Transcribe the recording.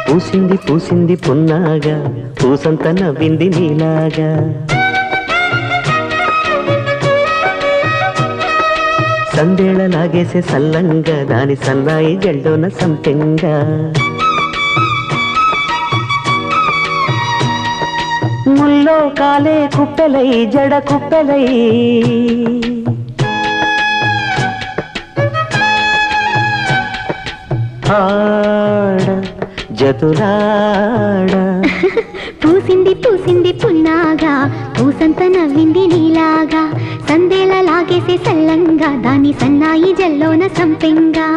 పూసింది పూసింది పున్నాగా పూసంత నవ్వింది నీలాగా సందేళ లాగేసే సల్లంగా దాని సన్నాయి జల్లోన సంపెంగా ముల్లో కాలే కుప్పెలై జడ కుప్పెలై ఆడ జతులాడ పూసింది పూసింది పున్నాగా పూసంత నవ్వింది నీలాగా సందేళ లాగేసే సల్లంగా దాని సన్నాయి జల్లోన సంపెంగా